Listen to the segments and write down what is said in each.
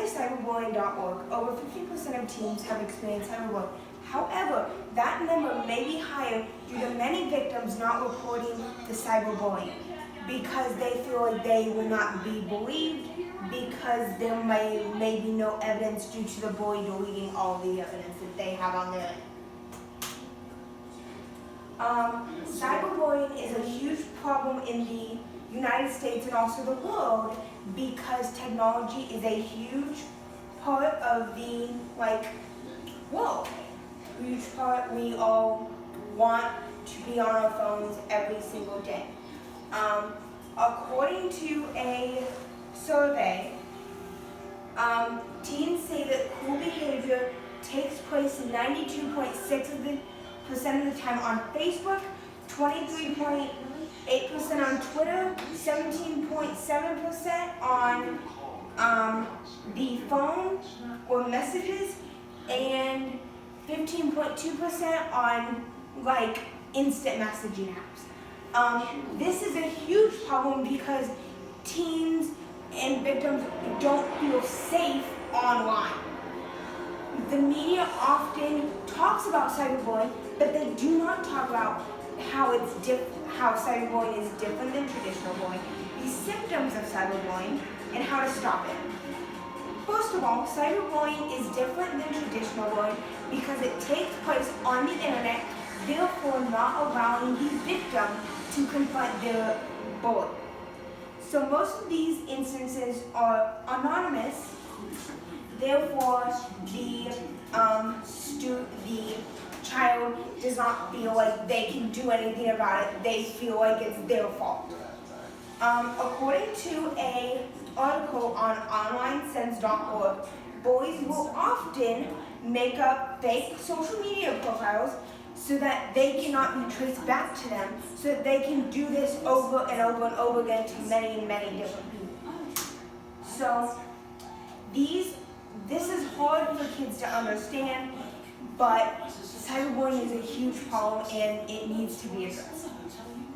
to cyberbullying.org, over 50% of teens have experienced cyberbullying. However, that number may be higher due to many victims not reporting the cyberbullying because they feel like they will not be believed because there may be no evidence due to the bully deleting all the evidence that they have on their end. Cyberbullying is a huge problem in the United States and also the world because technology is a huge part of the world. Huge part. We all want to be on our phones every single day. According to a survey, teens say that cruel behavior takes place 92.6% of the time on Facebook, 23.8% on Twitter, 17.7% on the phone or messages, and 15.2% on instant messaging apps. This is a huge problem because teens and victims don't feel safe online. The media often talks about cyberbullying, but they do not talk about how cyberbullying is different than traditional bullying, the symptoms of cyberbullying, and how to stop it. First of all, cyberbullying is different than traditional bullying because it takes place on the internet, therefore not allowing the victim to confront their bully. So most of these instances are anonymous, therefore the child does not feel like they can do anything about it. They feel like it's their fault. According to an article on onlinesense.org, bullies will often make up fake social media profiles so that they cannot be traced back to them, so that they can do this over and over and over again to many and many different people. So this is hard for kids to understand, but cyberbullying is a huge problem and it needs to be addressed.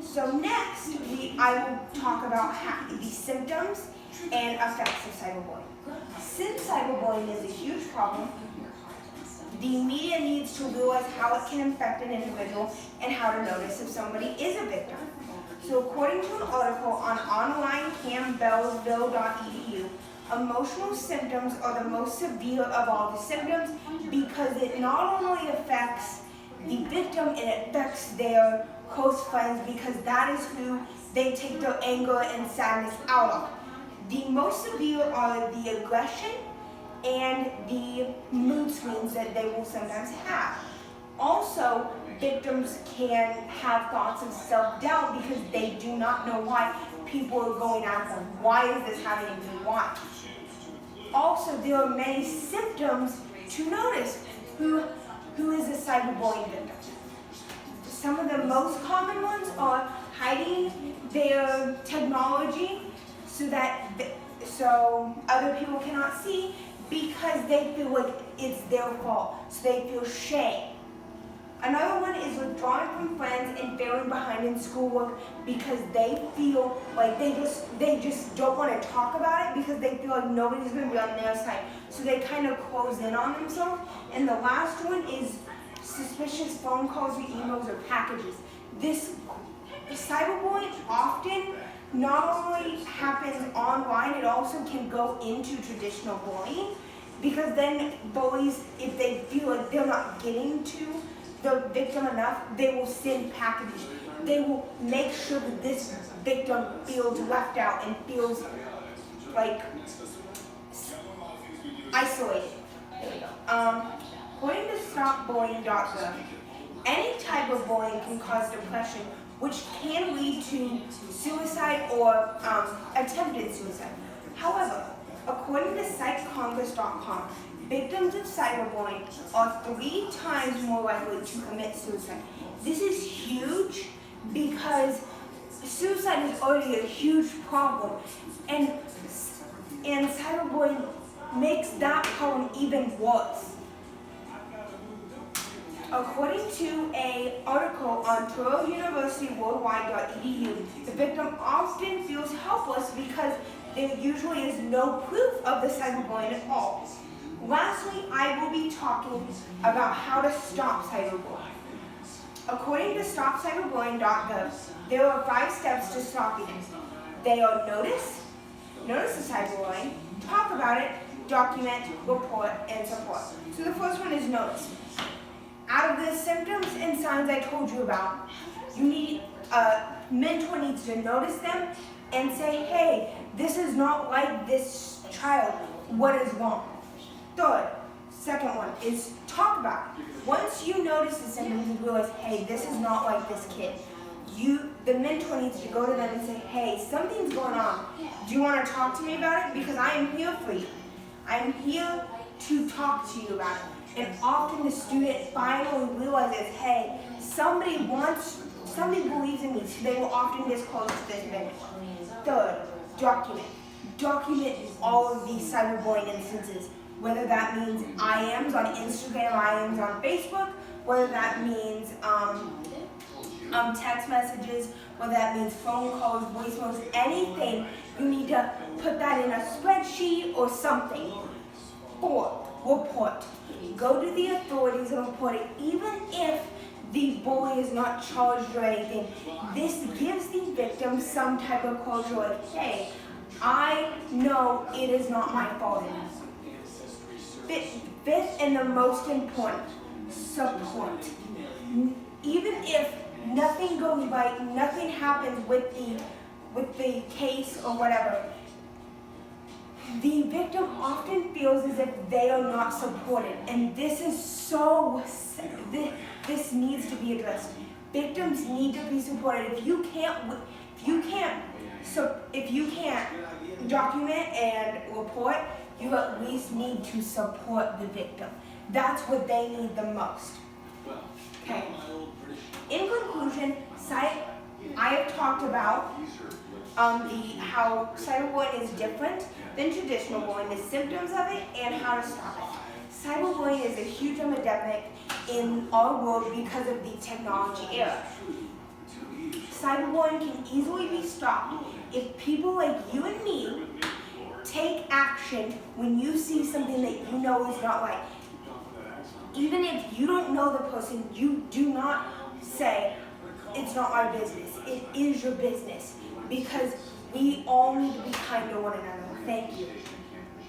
So next, I will talk about the symptoms and effects of cyberbullying. Since cyberbullying is a huge problem, the media needs to realize how it can affect an individual and how to notice if somebody is a victim. So according to an article on onlinecampbellsville.edu, emotional symptoms are the most severe of all the symptoms because it not only affects the victim, it affects their close friends because that is who they take their anger and sadness out on. The most severe are the aggression and the mood swings that they will sometimes have. Also, victims can have thoughts of self-doubt because they do not know why people are going at them. Why is this happening to me? Why? Also, there are many symptoms to notice who is a cyberbullying victim. Some of the most common ones are hiding their technology so other people cannot see because they feel like it's their fault, so they feel shame. Another one is withdrawing from friends and failing behind in schoolwork because they feel like they just don't want to talk about it because they feel like nobody's going to be on their side. So they kind of close in on themselves. And the last one is suspicious phone calls or emails or packages. This cyberbullying often not only happens online, it also can go into traditional bullying because then bullies, if they feel like they're not getting to the victim enough, they will send packages. They will make sure that this victim feels left out and feels like isolated. There we go. According to stopbullying.gov, any type of bullying can cause depression, which can lead to suicide or attempted suicide. However, according to psychcongress.com, victims of cyberbullying are 3 times more likely to commit suicide. This is huge because suicide is already a huge problem, and cyberbullying makes that problem even worse. According to an article on TorontoUniversityWorldwide.edu, the victim often feels helpless because there usually is no proof of the cyberbullying at all. Lastly, I will be talking about how to stop cyberbullying. According to stopcyberbullying.gov, there are 5 steps to stopping it. They are notice the cyberbullying, talk about it, document, report, and support. So the first one is notice. Out of the symptoms and signs I told you about, mentor needs to notice them and say, hey, this is not like this child. What is wrong? Second one is talk about it. Once you notice the symptoms and realize, hey, this is not like this kid, the mentor needs to go to them and say, hey, something's going on. Do you want to talk to me about it? Because I am here for you. I am here to talk to you about it. And often the student finally realizes, hey, somebody believes in me, so they will often disclose to this mentor. Third, document. Document all of these cyberbullying instances, whether that means IMs on Instagram, IMs on Facebook, whether that means text messages, whether that means phone calls, voicemails, anything, you need to put that in a spreadsheet or something. 4, report. Go to the authorities and report it, even if the bully is not charged or anything. This gives the victim some type of closure, like, hey, I know it is not my fault. Fifth and the most important, support. Even if nothing goes right, nothing happens with the case or whatever, the victim often feels as if they are not supported, and this needs to be addressed. Victims need to be supported. If you can't document and report, you at least need to support the victim. That's what they need the most. Okay. In conclusion, I have talked about how cyberbullying is different than traditional bullying, the symptoms of it, and how to stop it. Cyberbullying is a huge epidemic in our world because of the technology era. Cyberbullying can easily be stopped if people like you and me take action when you see something that you know is not right. Even if you don't know the person, you do not say, it's not our business. It is your business, because we all need to be kind to one another. Thank you.